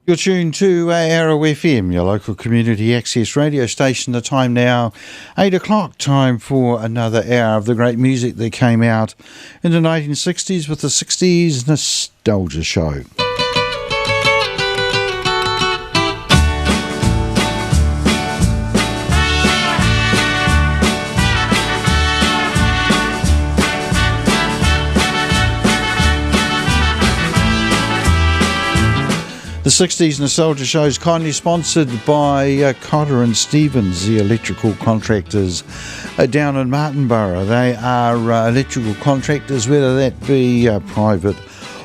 You're tuned to Arrow FM, your local community access radio station. The time now, 8 o'clock, time for another hour of the great music that came out in the 1960s with the 60s Nostalgia Show. The 60s Nostalgia Show is kindly sponsored by Cotter and Stevens, the electrical contractors down in Martinborough. They are electrical contractors, whether that be private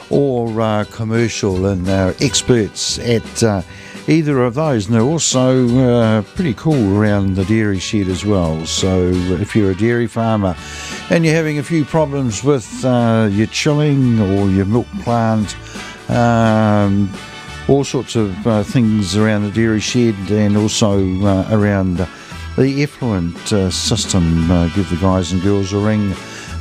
or commercial, and they're experts at either of those. And they're also pretty cool around the dairy shed as well. So if you're a dairy farmer and you're having a few problems with your chilling or your milk plant, all sorts of things around the dairy shed and also around the effluent system, give the guys and girls a ring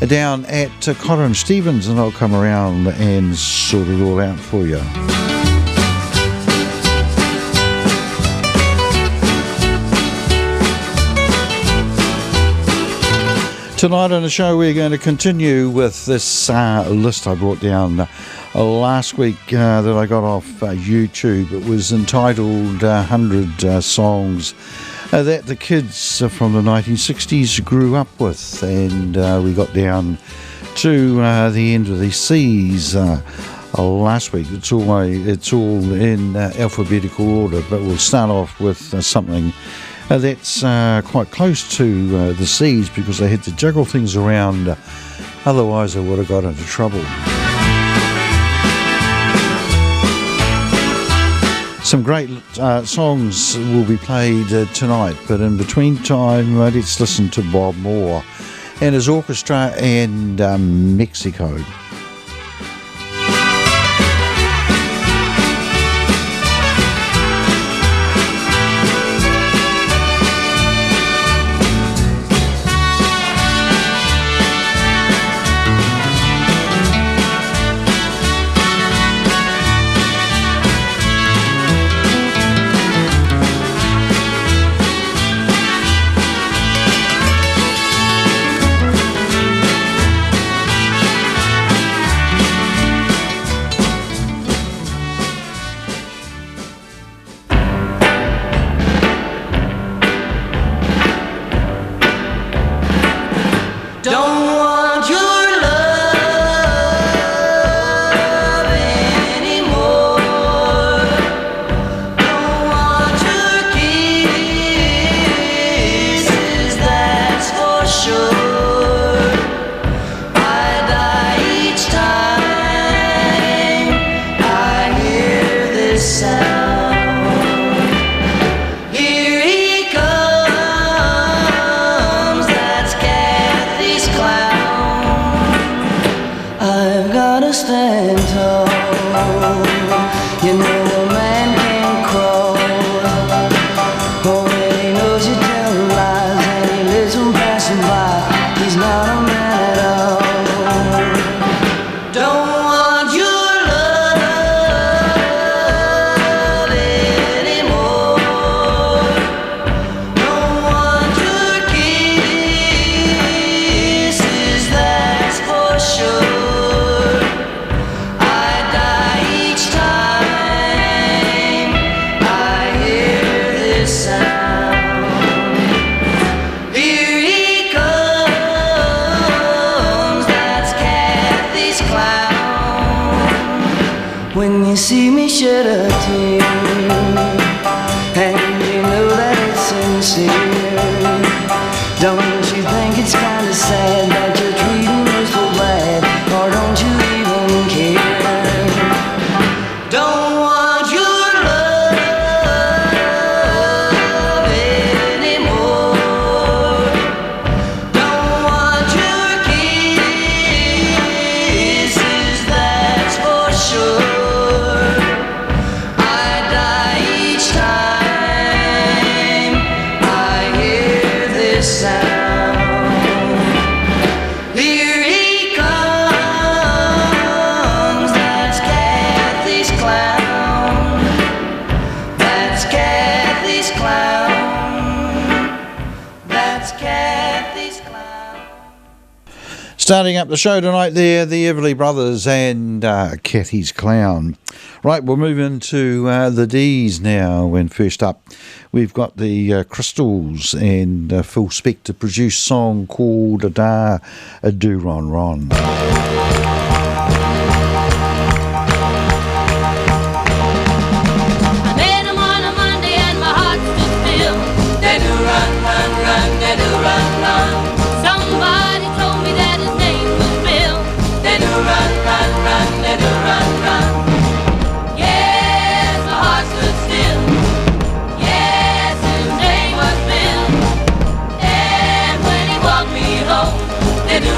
down at Cotter and Stevens, and they'll come around and sort it all out for you. Tonight on the show we're going to continue with this list I brought down last week that I got off YouTube. It was entitled 100 Songs that the kids from the 1960s grew up with, and we got down to the end of the C's last week. It's all in alphabetical order, but we'll start off with something that's quite close to the C's, because they had to juggle things around, otherwise they would have got into trouble. Some great songs will be played tonight, but in between time, let's listen to Bob Moore and his orchestra and Mexico. Starting up the show tonight there, the Everly Brothers and Cathy's Clown. Right, we'll move into the D's now, and first up we've got the Crystals and Phil Spector produced song called A Do Ron Ron.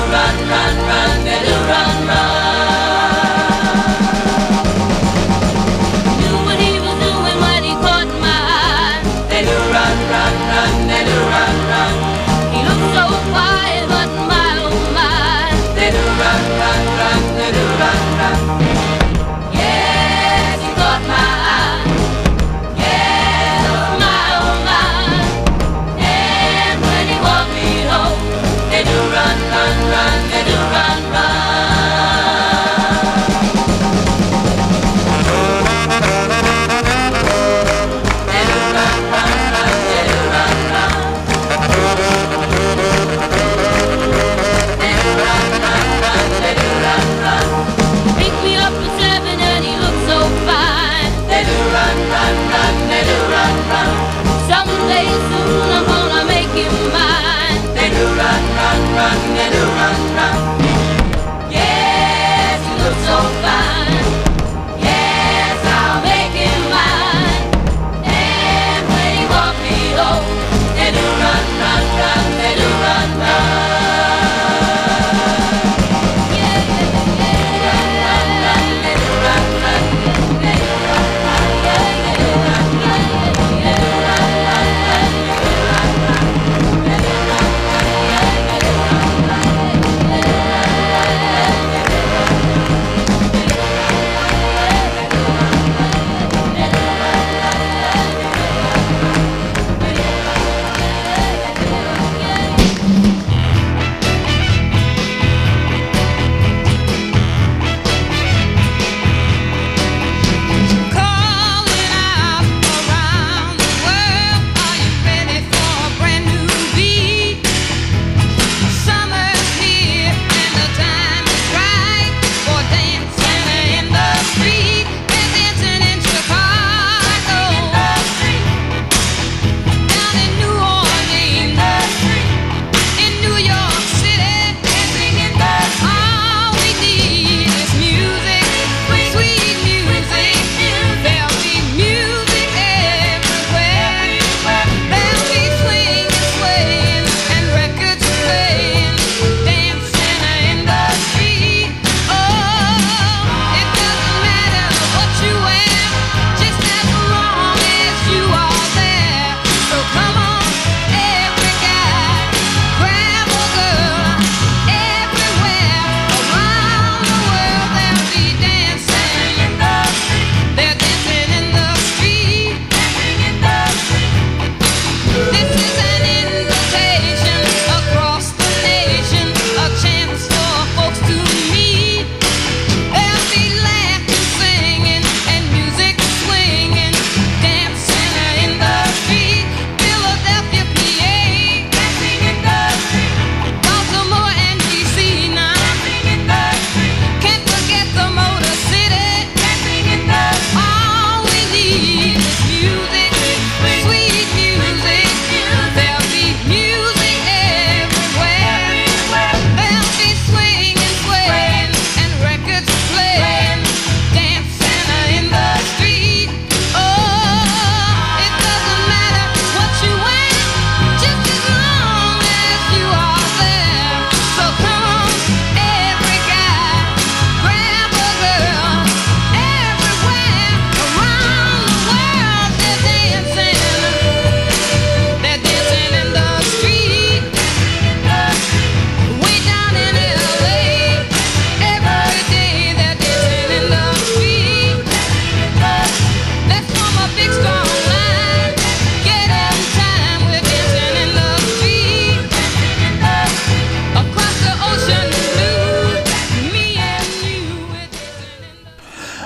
Run, run, run, they do run.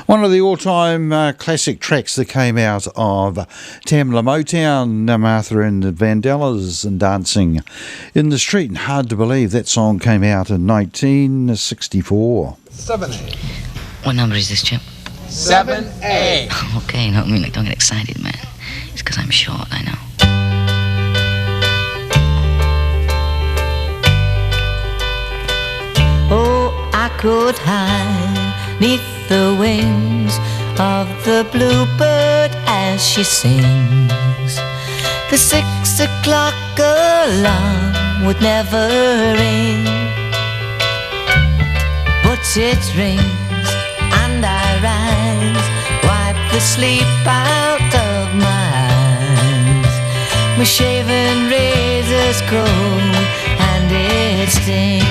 One of the all-time classic tracks that came out of Tamla Motown, Martha and the Vandellas and Dancing in the Street. And hard to believe that song came out in 1964. 7A. What number is this, Chip? 7A. Okay, no, don't get excited, man. It's because I'm short, I know. Oh, I could hide neath the wings of the bluebird as she sings. The 6 o'clock alarm would never ring, but it rings and I rise, wipe the sleep out of my eyes. My shaven razor's cold and it stings.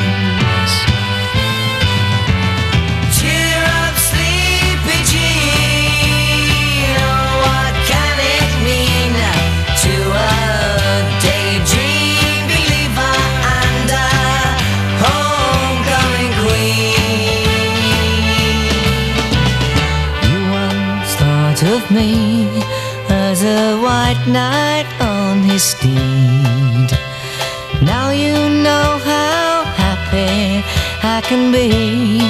Of me as a white knight on his steed. Now you know how happy I can be.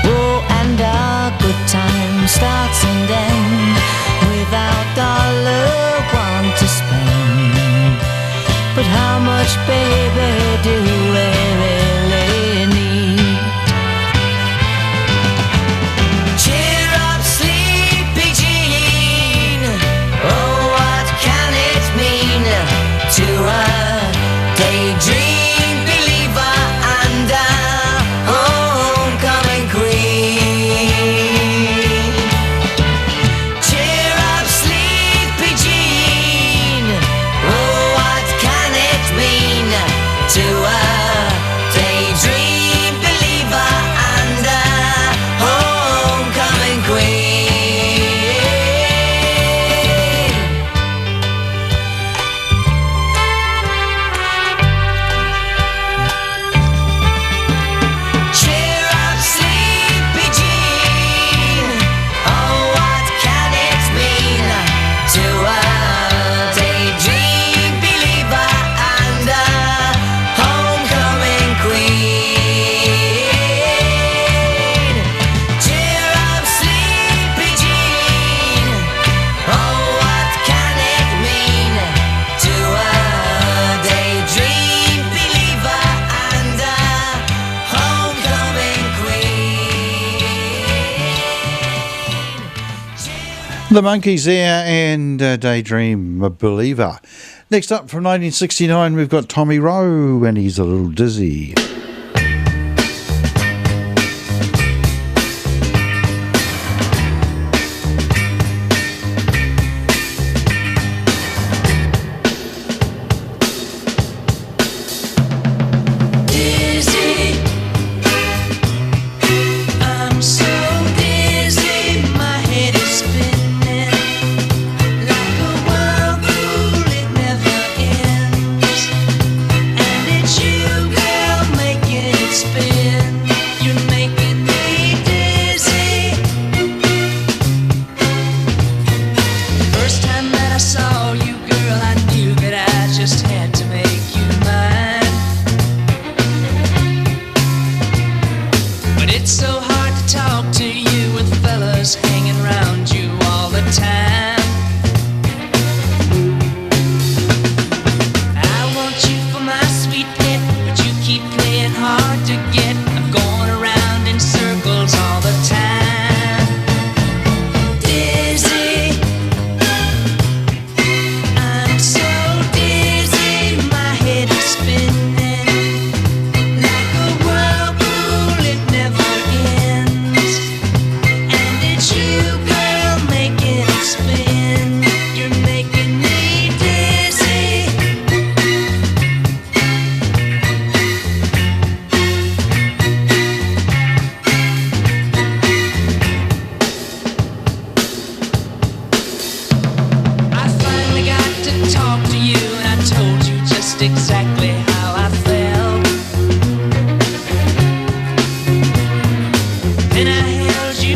Oh, and our good time starts and ends without dollar one to spend. But how much, baby, do we really need? To a daydream believer and a homecoming queen. Cheer up, sleepy Jean. Oh, what can it mean to a daydream believer and a homecoming queen? The Monkees there and Daydream Believer. Next up from 1969 we've got Tommy Rowe and He's a Little Dizzy. Then I held you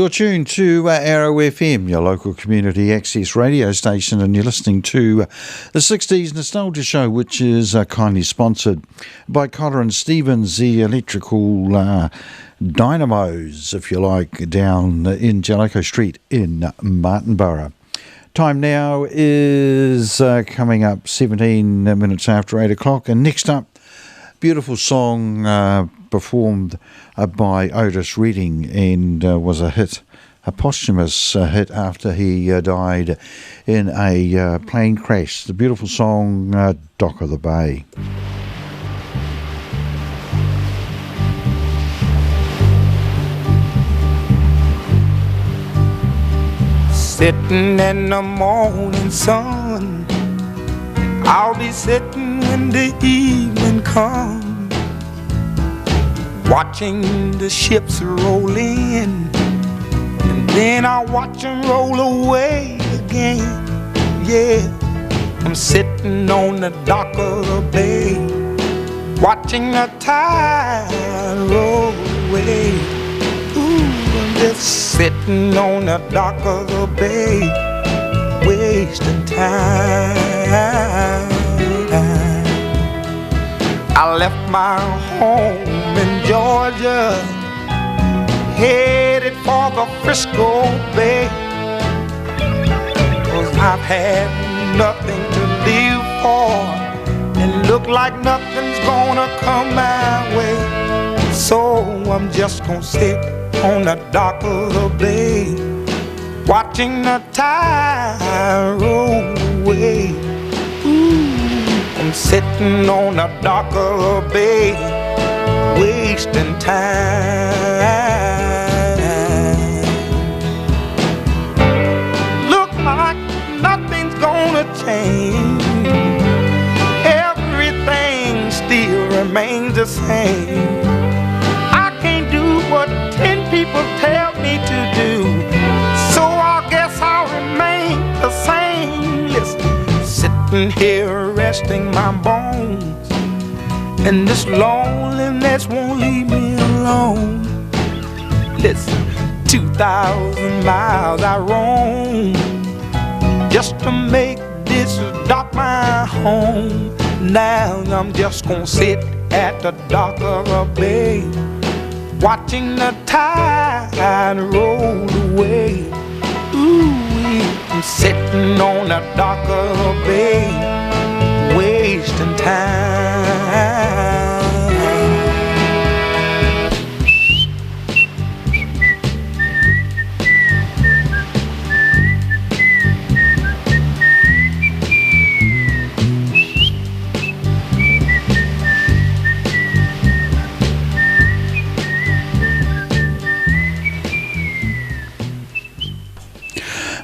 You're tuned to Arrow FM, your local community access radio station, and you're listening to the 60s Nostalgia Show, which is kindly sponsored by Cotter and Stevens, the electrical dynamos, if you like, down in Jellicoe Street in Martinborough. Time now is coming up 17 minutes after 8 o'clock, and next up, beautiful song performed by Otis Redding, and was a hit, a posthumous hit after he died in a plane crash. The beautiful song Dock of the Bay. Sitting in the morning sun, I'll be sitting when the evening comes, watching the ships roll in, and then I'll watch them roll away again. Yeah, I'm sitting on the dock of the bay, watching the tide roll away. Ooh, I'm just sitting on the dock of the bay, wasting time. I left my home in Georgia, headed for the Frisco Bay, 'cause I've had nothing to live for, and look like nothing's gonna come my way. So I'm just gonna sit on the dock of the bay, watching the tide roll away. Ooh, I'm sitting on the dock of the bay, wasting time. Look like nothing's gonna change, everything still remains the same. I can't do what 10 people tell me to do, so I guess I'll remain the same. Listen, sitting here resting my bones, and this loneliness won't leave me alone. Listen, 2,000 miles I roam just to make this dock my home. Now I'm just gonna sit at the dock of a bay, watching the tide roll away. Ooh, I'm sitting on the dock of a bay, wasting time.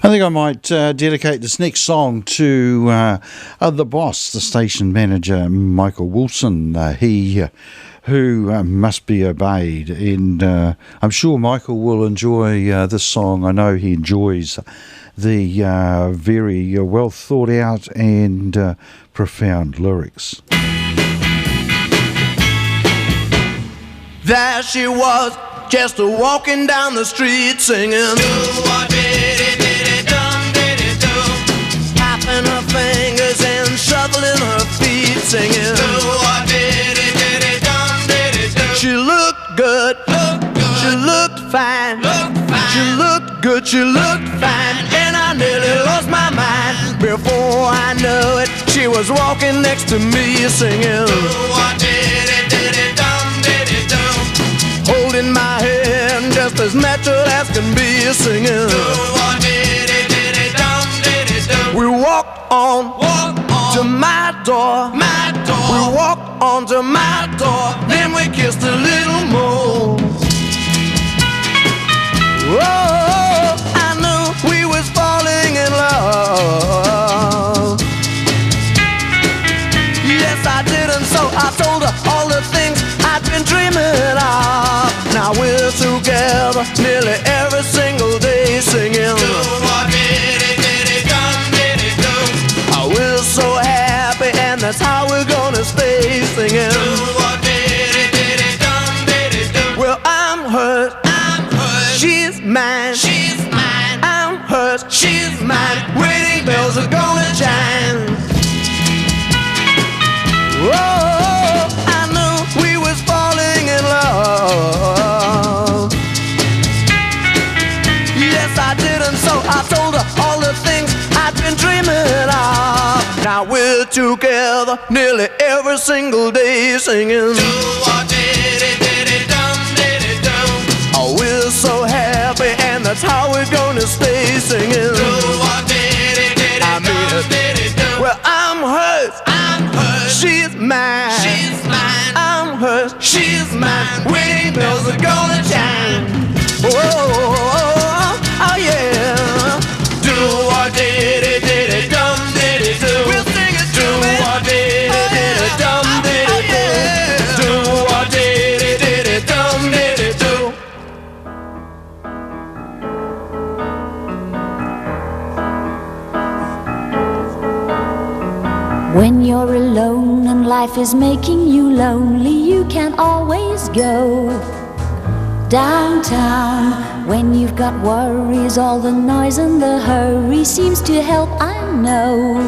I think I might dedicate this next song to the boss, the station manager, Michael Wilson. He who must be obeyed, and I'm sure Michael will enjoy this song. I know he enjoys the very well thought out and profound lyrics. There she was, just walking down the street singing, tapping her fingers and shuffling her feet singing. She looked good, she looked fine, she looked good, she looked fine, and I nearly lost my mind. Before I knew it, she was walking next to me singing, holding my hand just as natural as can be singing. We walked on to my door. We walked on to my door. Then we kissed a little more. Oh, I knew we was falling in love. Yes, I did, and so I told her all the things I've been dreaming of. Now we're together nearly every single day singing. We're so happy, and that's how we're gonna stay singing. Well, I'm hers, she's mine. she's mine. Wedding bells are gonna chime. Oh, I knew we was falling in love. Yes, I did, and so I told her all the things I'd been dreaming of. Now we're together nearly every single day singing. Oh, we're so happy, and that's how we're gonna stay singing. I mean it. Well, I'm hers, she's mine. I'm hers, she's mine. Wedding bells are gonna chime. Oh, oh yeah. Do what diddy dum diddy do. We'll sing it. Do what diddy dum diddy do. Do what diddy dum diddy do. When you're alone and life is making you lonely, you can always go downtown. When you've got worries, all the noise and the hurry seems to help, I know.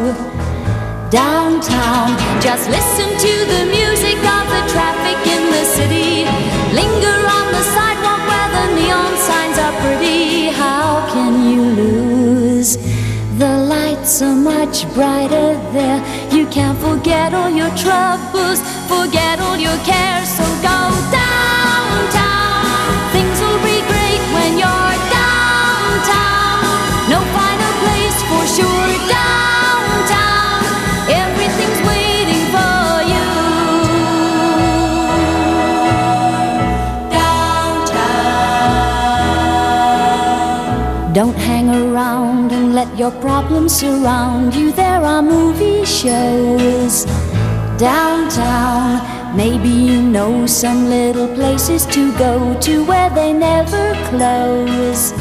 Downtown, just listen to the music of the traffic in the city. Linger on the sidewalk where the neon signs are pretty. How can you lose? The lights are much brighter there. You can't forget all your troubles, forget all your cares. So go downtown. Things will be great when you're downtown. No finer place for sure. Downtown, everything's waiting for you. Downtown. Don't hang around and let your problems surround you. There are movie shows downtown. Maybe you know some little places to go to where they never close.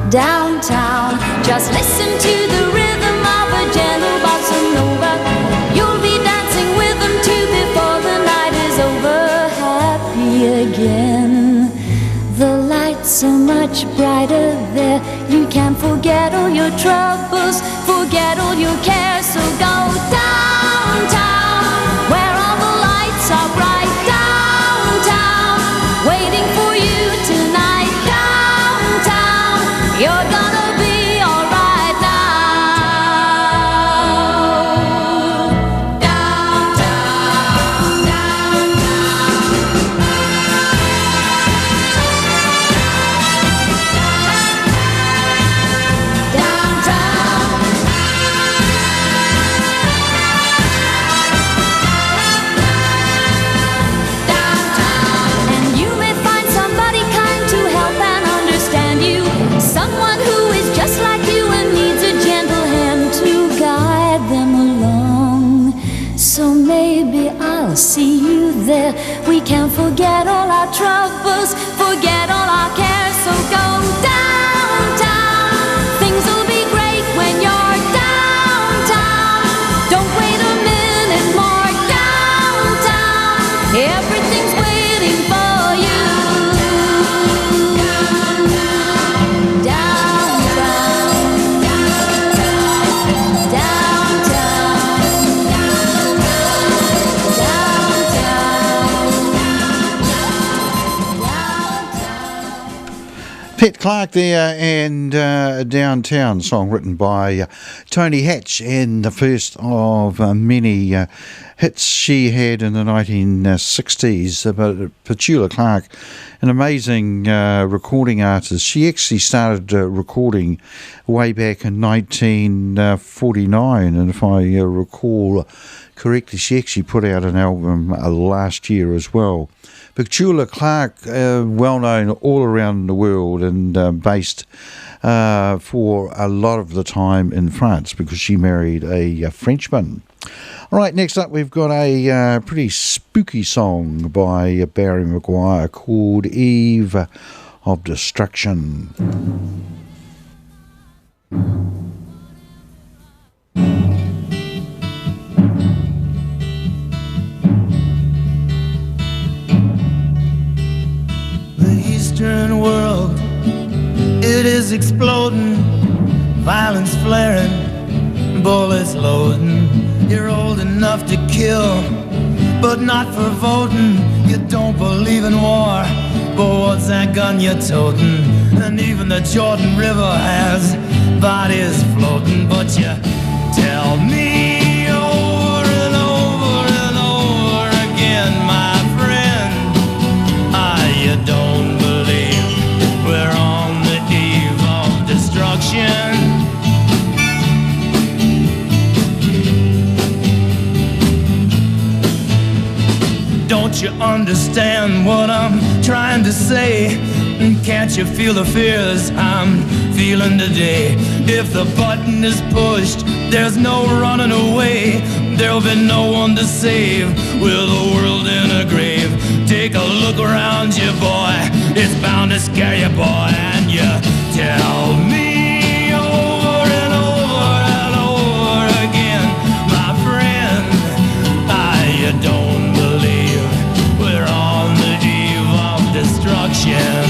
Downtown, just listen to the rhythm of a gentle bossa nova. You'll be dancing with them too before the night is over. Happy again. The lights are much brighter there. You can forget all your troubles, forget all your cares. So go downtown, where all the lights are bright. Downtown, waiting for you tonight. Downtown, you're gonna be alright now. Downtown, and you may find somebody kind to help and understand you. Someone who is just like you and needs a gentle hand to guide them along. So maybe I'll see you there. We can forget all our troubles, forget all our cares. So go downtown. Things will be great when you're downtown. Don't wait a minute more. Downtown, everything's waiting for you. Pet Clark there, and Downtown, song written by Tony Hatch, and the first of many hits she had in the 1960s. But Petula Clark, an amazing recording artist. She actually started recording way back in 1949, and if I recall correctly, she actually put out an album last year as well. Petula Clark, well known all around the world, and based for a lot of the time in France because she married a Frenchman. All right, next up we've got a pretty spooky song by Barry Maguire called Eve of Destruction. The Eastern world, it is exploding. violence flaring, bullets loading. You're old enough to kill, but not for voting. You don't believe in war, but what's that gun you're toting? And even the Jordan River has bodies floating. But you tell me over and over and over again, my friend, you don't believe we're on the eve of destruction. Don't you understand what I'm trying to say? Can't you feel the fears I'm feeling today? If the button is pushed, there's no running away. There'll be no one to save with the world in a grave. Take a look around you, boy. It's bound to scare you, boy. And you tell me over and over and over again, my friend, you don't believe we're on the eve of destruction.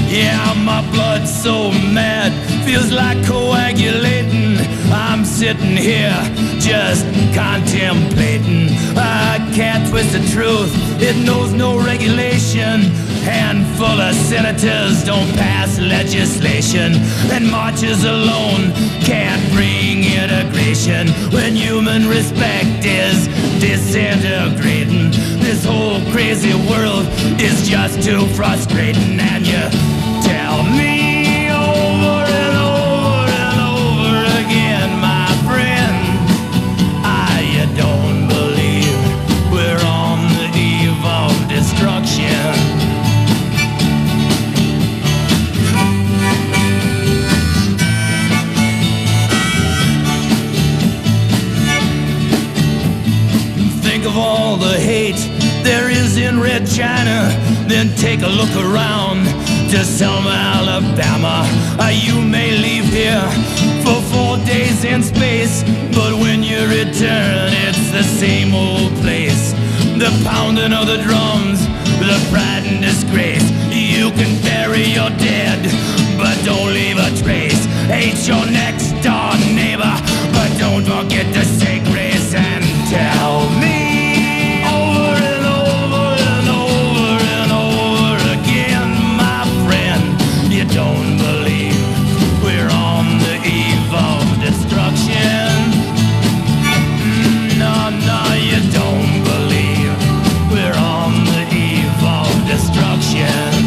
Yeah, my blood's so mad, feels like coagulating. I'm sitting here just contemplating. I can't twist the truth, it knows no regulation. Handful of senators don't pass legislation, and marches alone can't bring integration. When human respect is disintegrating, this whole crazy world is just too frustrating. And you tell me over and over and over again, my friend, you don't believe we're on the eve of destruction. Think of all the hate there is in Red China, then take a look around to Selma, Alabama. You may leave here for 4 days in space, but when you return, it's the same old place. The pounding of the drums, the pride and disgrace. You can bury your dead, but don't leave a trace. Hate your next door neighbor, but don't forget to say grace. And tell me over and over and over and over again, my friend, you don't believe we're on the eve of destruction. No, no, you don't believe we're on the eve of destruction.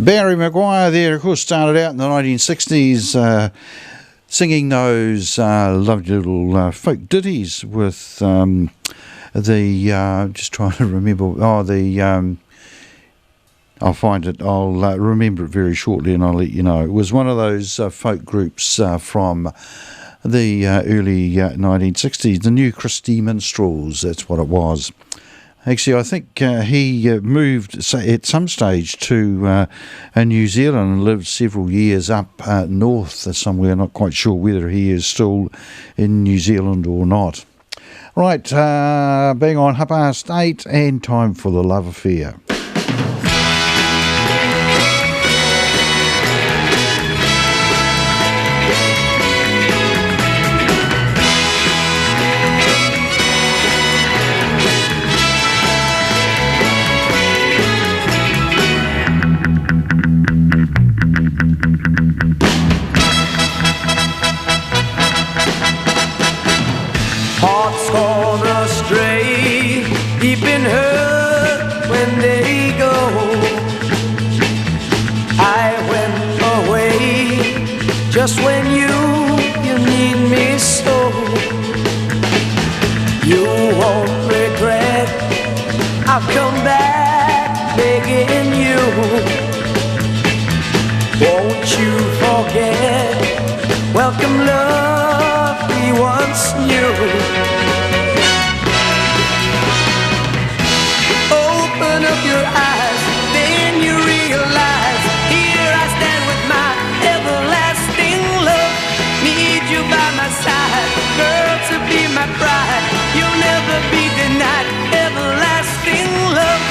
Barry Maguire there, of course, started out in the 1960s singing those lovely little folk ditties with just trying to remember, I'll find it, I'll remember it very shortly and I'll let you know. It was one of those folk groups from the early 1960s, the New Christie Minstrels, that's what it was. Actually, I think he moved at some stage to New Zealand and lived several years up north somewhere. Not quite sure whether he is still in New Zealand or not. Right, being on 8:30 and time for the love affair. Hearts gone astray, deep in hurt when they go. I went away just when you need me so. You won't regret, I'll come back begging you. Won't you forget, welcome love we once knew. Open up your eyes, then you realize, here I stand with my girl, to be my bride. You'll never be denied everlasting love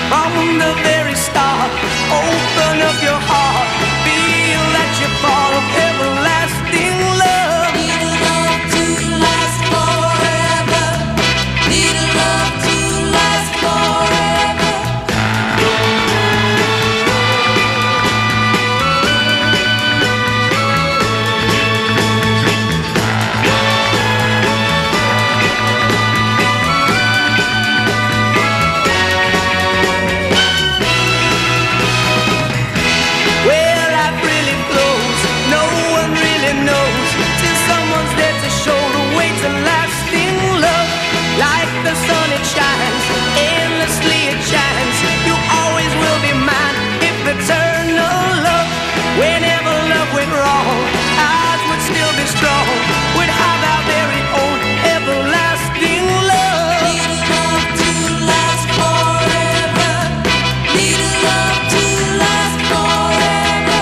from the very start. Open up your heart, feel that you're part of everlasting love. Need a love to last forever. Need a love to last forever. Well, life really flows, no one really knows, till someone's there to show the way to lasting love. Like the sun it shines, endlessly it shines. You always will be mine, if eternal love. Whenever love went wrong, ours would still be strong. We'd have our very own everlasting love. Need a love to last forever. Need a love to last forever.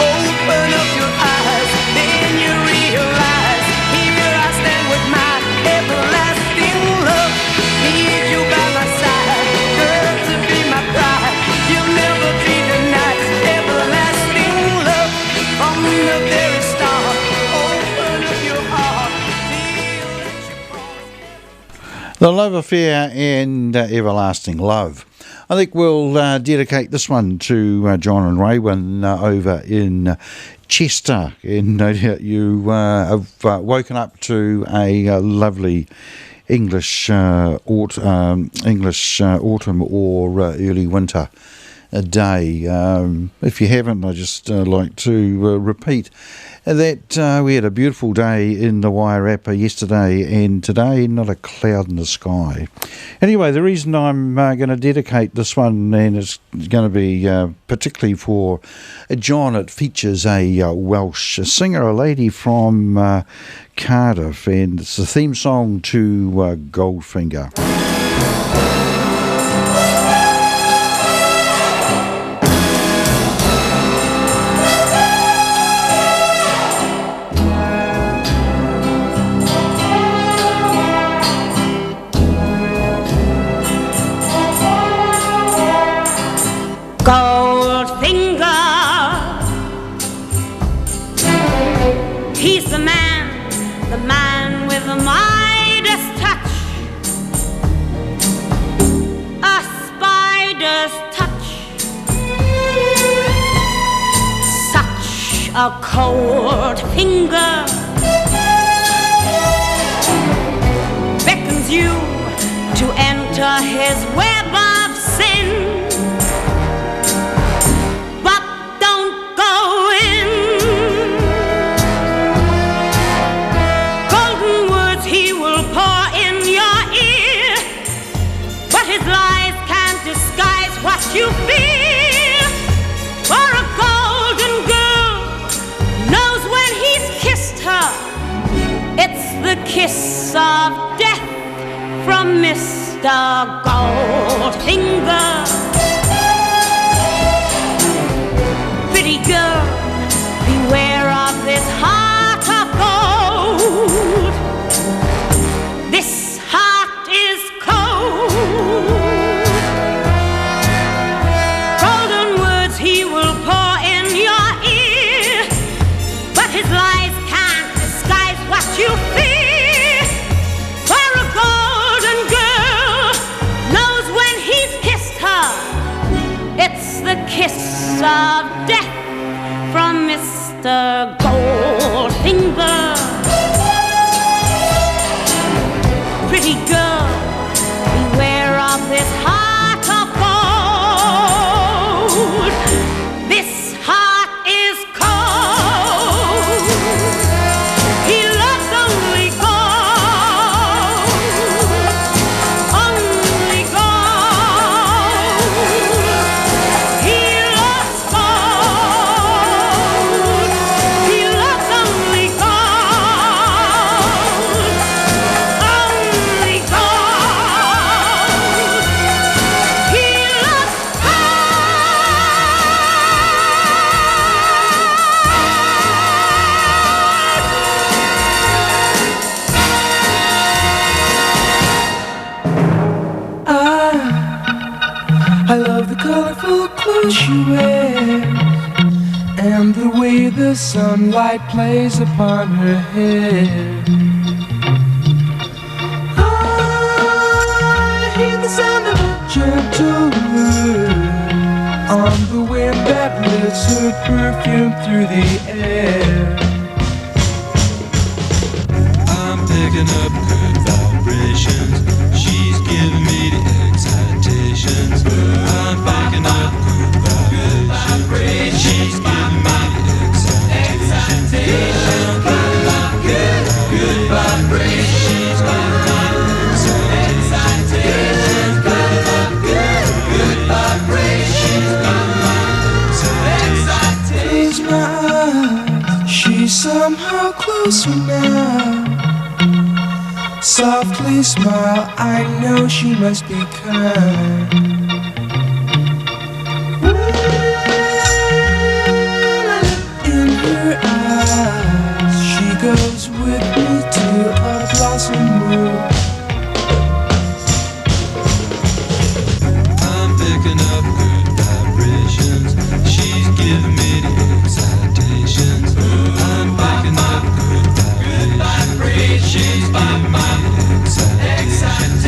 Open up your eyes, then you realize, here I stand with my everlasting love. Need you by my side, girl, to be my bride. You'll never be denied everlasting love from the very start. Open up your heart, feel that you're part. The Love Affair and Everlasting Love. I think we'll dedicate this one to John and Raywin over in Chester. And no doubt you have woken up to a lovely English autumn or early winter day. If you haven't, I just like to repeat that we had a beautiful day in the Wairarapa yesterday, and today not a cloud in the sky. Anyway, the reason I'm going to dedicate this one, and it's going to be particularly for John, it features a Welsh singer, a lady from Cardiff, and it's the theme song to Goldfinger. Goldfinger, he's the man with the Midas touch, a spider's touch, such a cold finger beckons you to enter his web of sin. You feel for a golden girl knows when he's kissed her, it's the kiss of death from Mr. Goldfinger. Pretty girl, beware of this heart of gold. This heart is cold. Kiss of death from Mr. Goldfinger. Pretty girl, beware of this heart of gold. This heart is cold. He loves only gold, only gold. He loves gold. He loves I love the colorful clothes she wears and the way the sunlight plays upon her hair. I hear the sound of a gentle word on the wind that lifts her perfume through the air. I'm picking up good vibrations. She's giving me the excitations. I'm picking up good vibrations. She's giving me the excitations. I'm picking up good vibrations. She's giving me the excitations. Picking up good vibrations. Close my eyes, she's somehow closer now. Softly smile, I know she must be kind. In her eyes, she goes with me to a blossom room. I'm picking up good vibrations. She's giving me the excitations. I'm picking up good vibrations. She's giving me the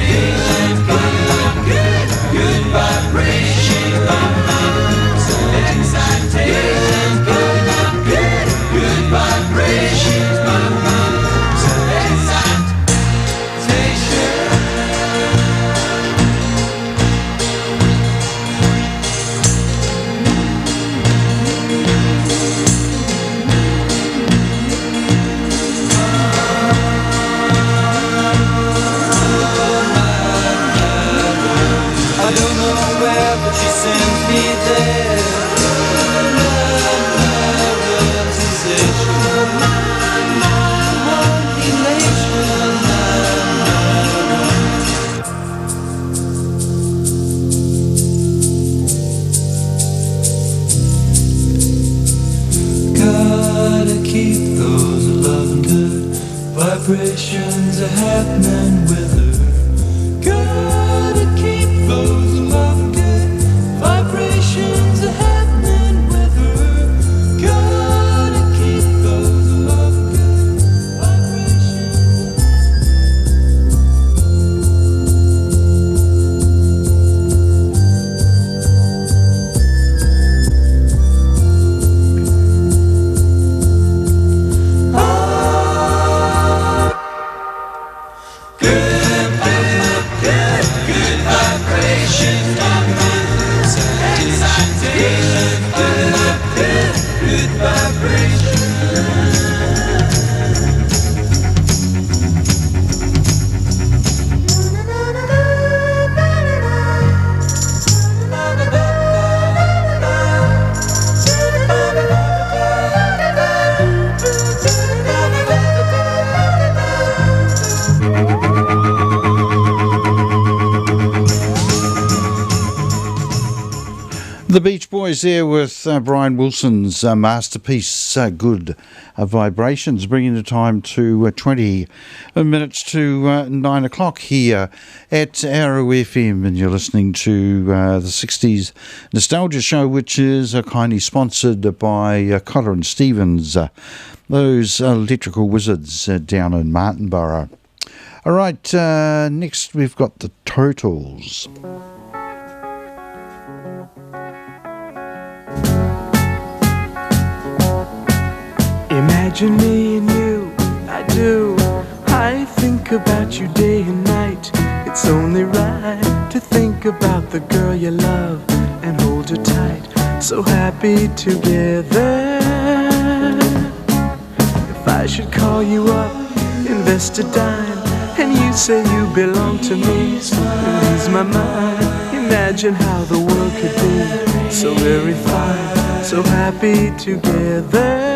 excitations. Picking up good vibrations. She's giving me the excitations. Picking up good vibrations. She's giving me the I don't know where, but she sends me there. Love, sensation, elation. Gotta keep those loving good vibrations are happening with her. Gotta keep those loving good vibrations are happening with her. Gotta keep those loving good vibrations. The Beach Boys there with Brian Wilson's masterpiece, Good Vibrations, bringing the time to 20 minutes to 9 o'clock here at Arrow FM, and you're listening to the 60s Nostalgia Show, which is kindly sponsored by Cotter and Stevens, those electrical wizards down in Martinborough. All right, next we've got the Totals. Imagine me and you, I do. I think about you day and night. It's only right to think about the girl you love and hold her tight. So happy together. If I should call you up, invest a dime, and you say you belong to me, lose my mind. Imagine how the world could be so very fine, so happy together.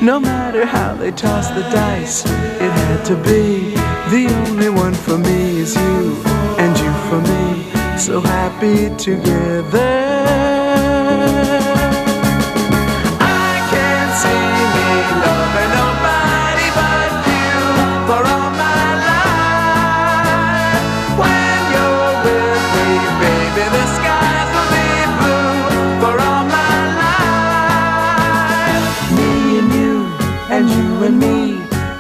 No matter how they toss the dice, it had had to be. The only one for me is you, and you for me, so happy together. I can't see me loving nobody but you for all my life. When you're with me, baby, the skies will be blue for all my life. Me and you and me,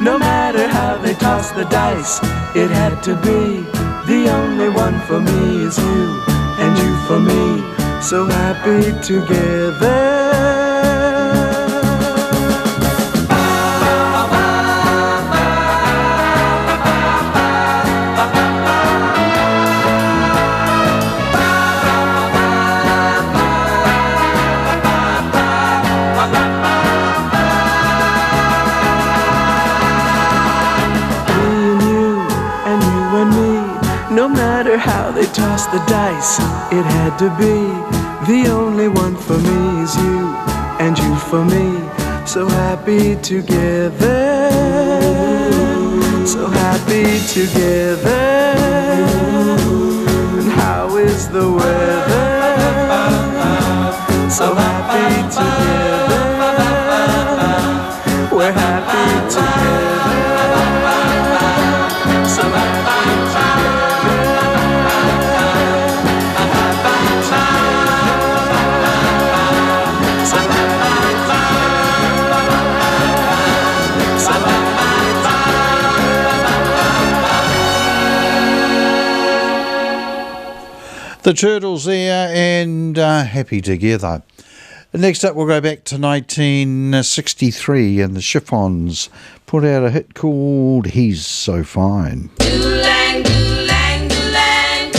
no matter how they toss the dice, it had to be. The only one for me is you, and you for me, so happy together. No matter how they toss the dice, it had to be. The only one for me is you, and you for me, so happy together. So happy together. And how is the weather? So happy together. We're happy together. So happy together. The Turtles there, and happy together. Next up, we'll go back to 1963, and the Chiffons put out a hit called He's So Fine. Do-lang, do-lang, do-lang,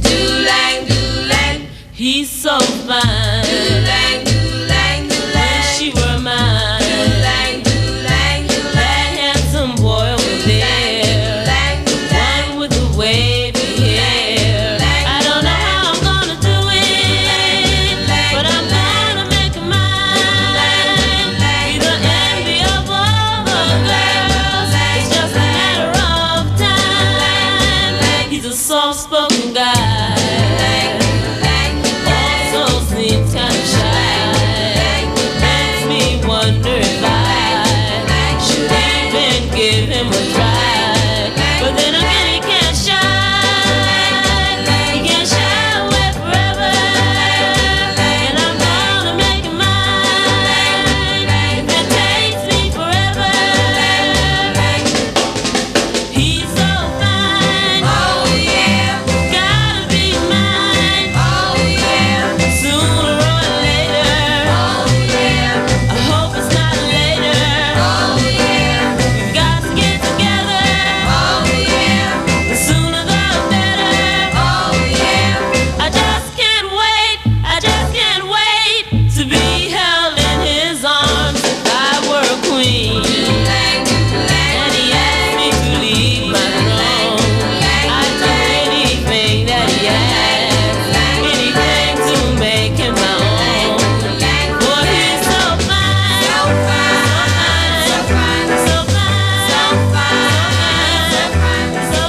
do-lang, do-lang, he's so fine. Do-lang, do-lang, do-lang, wish she were mine. Do-lang, do-lang, do-lang, that handsome boy over there, one with the wavy hair. I don't know how I'm gonna do it, but I'm gonna make him mine. Be the envy of all the girls, it's just a matter of time. He's a soft-spoken guy, also seems kind of shy. Makes me wonder if I should even give him a try. But then again, he can't shine. He can't shine away forever. And I'm gonna make him mine, if it takes me forever. He's so fine, oh yeah, gotta be mine, oh yeah, sooner or later, oh yeah, I hope it's not later, oh yeah, we've got to get together, oh yeah, the sooner the better, oh yeah, I just can't wait to be held in his arms if I were a queen. And he asked me to leave my throne, I'd do anything that he asked, anything to make him my own. Boy, he's so fine, so fine, so fine, so fine, so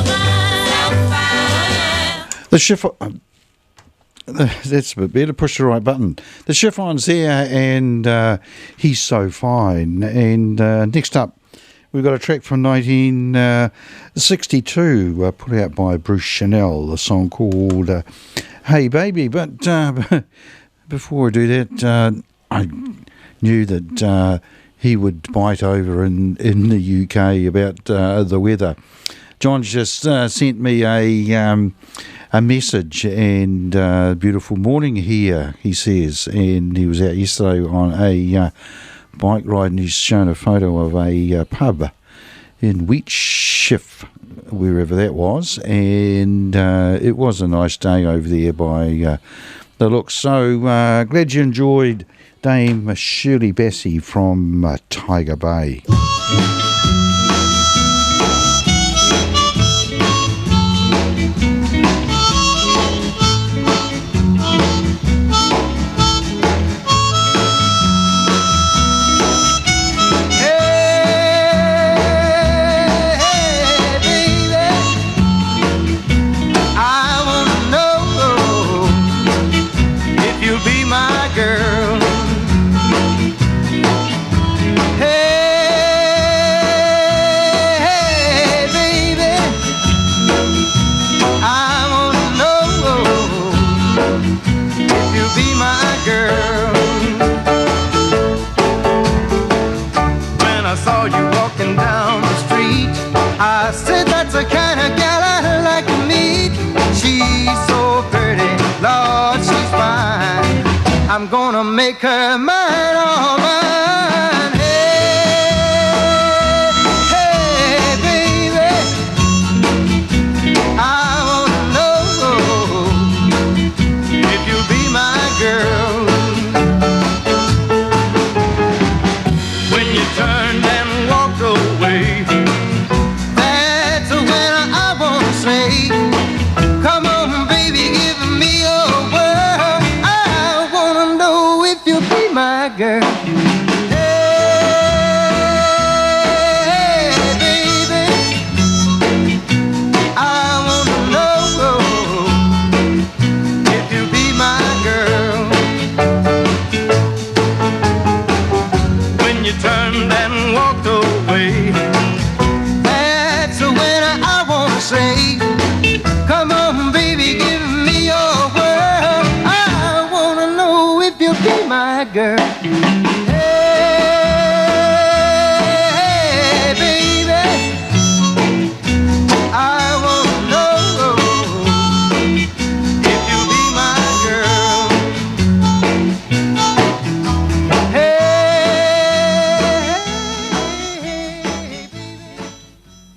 fine. The Chiffons. That's a bit better. Push the right button. The Chiffons there, and He's So Fine. And next up, we've got a track from 1962, put out by Bruce Chanel, the song called Hey Baby. But before I do that, I knew that he would bite over in the UK about the weather. John's just sent me a message, and beautiful morning here, he says, and he was out yesterday on a bike ride, and he's shown a photo of a pub in Wheatshift, wherever that was, and it was a nice day over there by the looks. So glad you enjoyed Dame Shirley Bassey from Tiger Bay.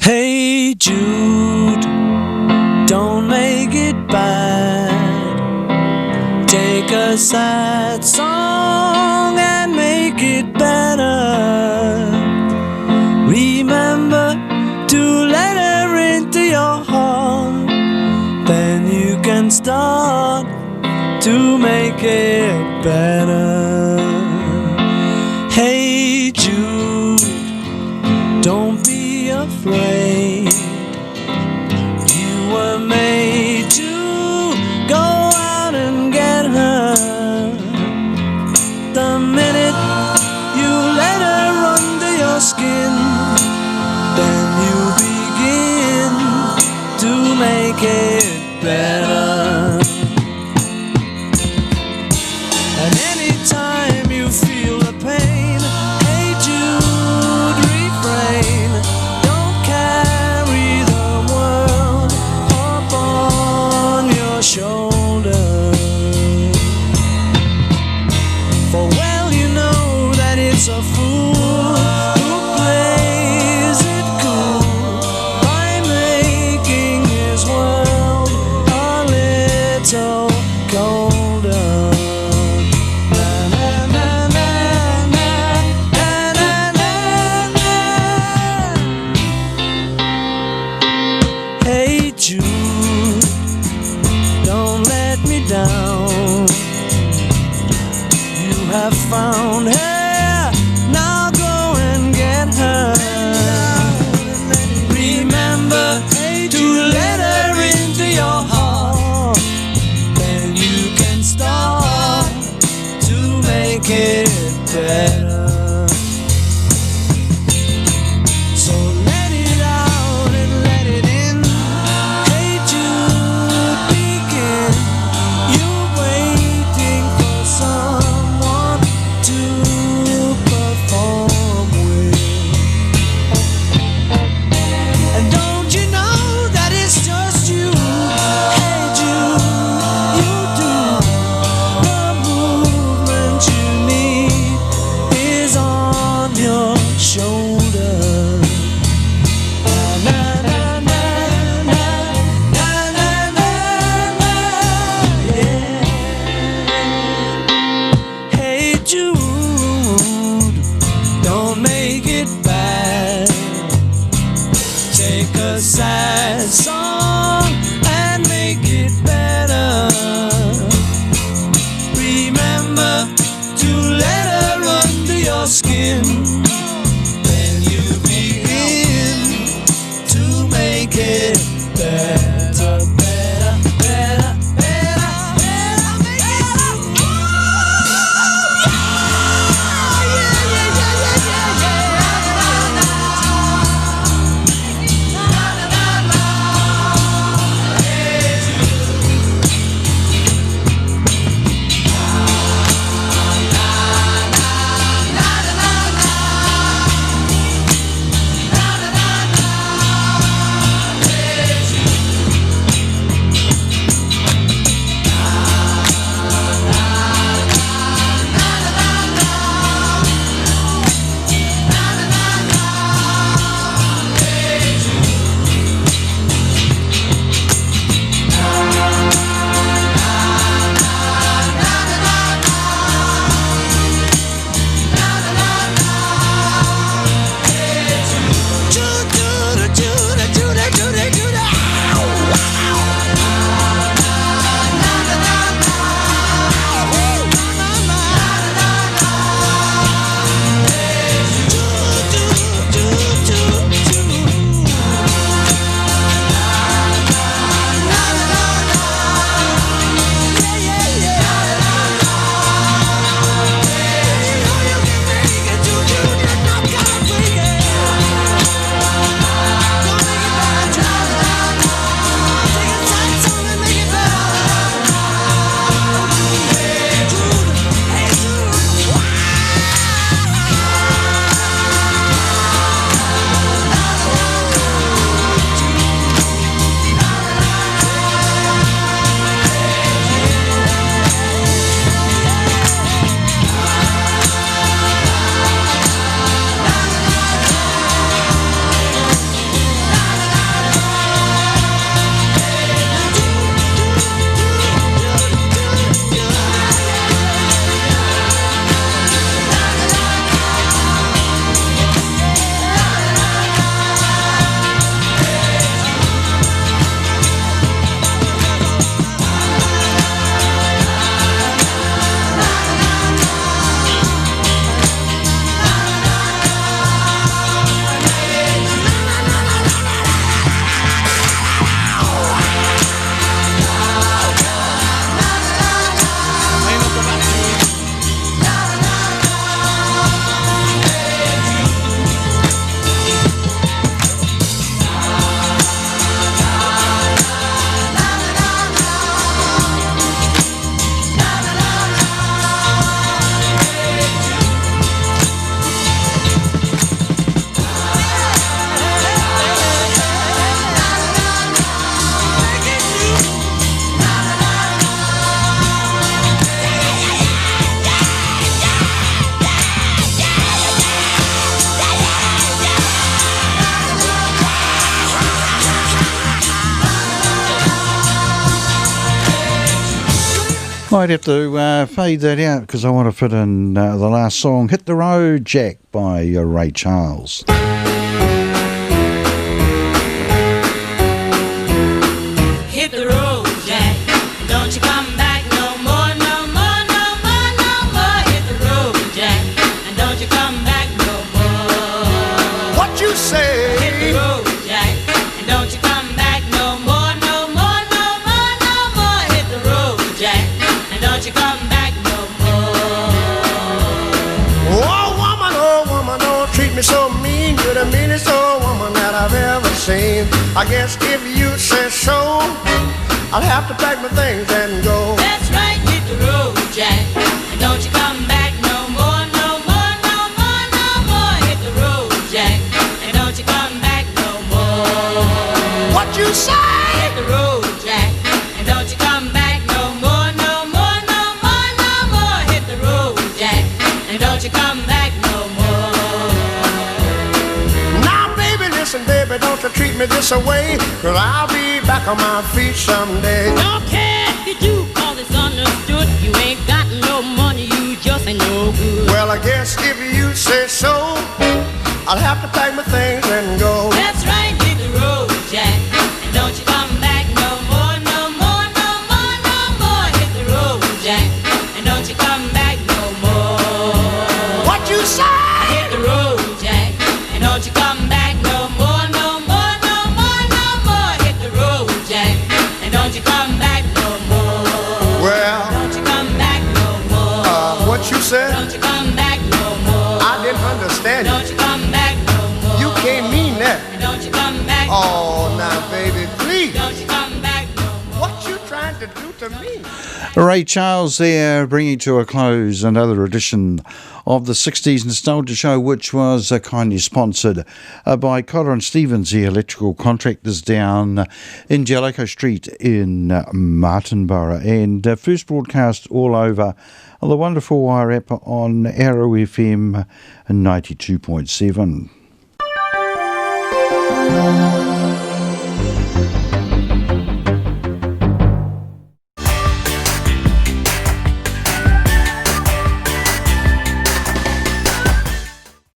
Hey Jude, don't make it bad. Take a sad song and make it better. Remember to let her into your heart. Then you can start to make it better. Hey Jude, don't be afraid. You were made to go out and get her. The minute you let her under your skin, then you begin to make it better. And anytime you feel the pain, hey Jude, refrain. Don't carry the world up on your shoulder. For well you know that it's a fool who plays it cool by making his world a little colder. Hey Jude, don't let me down. You have found her, now go and get her. Remember to let her into your heart. Then you can start to make it better. So let it out and let it in. Hey Jude, begin. You're waiting for someone to perform with. And don't you know that it's just you? Hey Jude, you do. The movement you need is on your shoulder. Na, na, na, na, na, na, na, na, yeah. Hey Jude, don't make it bad. Take a sad song and make it better. Remember to let her under your skin. Then you begin to make it better, better, better, better, better, make it better. Might have to fade that out because I want to fit in the last song, Hit the Road, Jack, by Ray Charles. Hit the road, Jack. Don't you come back no more, no more, no more, no more. Hit the road, Jack. And don't you come back no more. What you say? Hit the road, Jack. And don't you come back no more, no more, no more, no more. Hit the road, Jack. And don't you come back no more. Oh woman, don't treat me so mean. You're the meanest old woman that I've ever seen. I guess if you say so, I'll have to pack my things and go. That's right, hit the road, Jack. And don't you come back no more, no more, no more, no more. Hit the road, Jack. And don't you come back no more. What you say? Hit the road, Jack. And don't you come back no more, no more, no more, no more. Hit the road, Jack. And don't you come back no more. Now baby, listen baby, don't you treat me this away, 'cause I'll be back on my feet someday. Don't care if you do, 'cause it's understood. You ain't got no money, you just ain't no good. Well, I guess if you say so, I'll have to pack my things and go. That's right, hit the road, Jack. And don't you come back no more, no more, no more, no more. Hit the road, Jack. And don't you come back no more. What you say? Hit the road, Jack. And don't you come back no more, no more, no more, no more. Hit the road, Jack. And don't you come back no more. Well, don't you come back no more. What you said? Don't you come back no more. I didn't understand you. Don't you come back no more. You can't mean that. And don't you come back no Oh, now baby, please. Don't you come back no more. What you trying to do to me? Ray Charles there, bringing to a close another edition of the 60s Nostalgia Show, which was kindly sponsored by Cotter and Stevens, the electrical contractors down in Jellicoe Street in Martinborough, and first broadcast all over the wonderful Wairarapa on Arrow FM 92.7.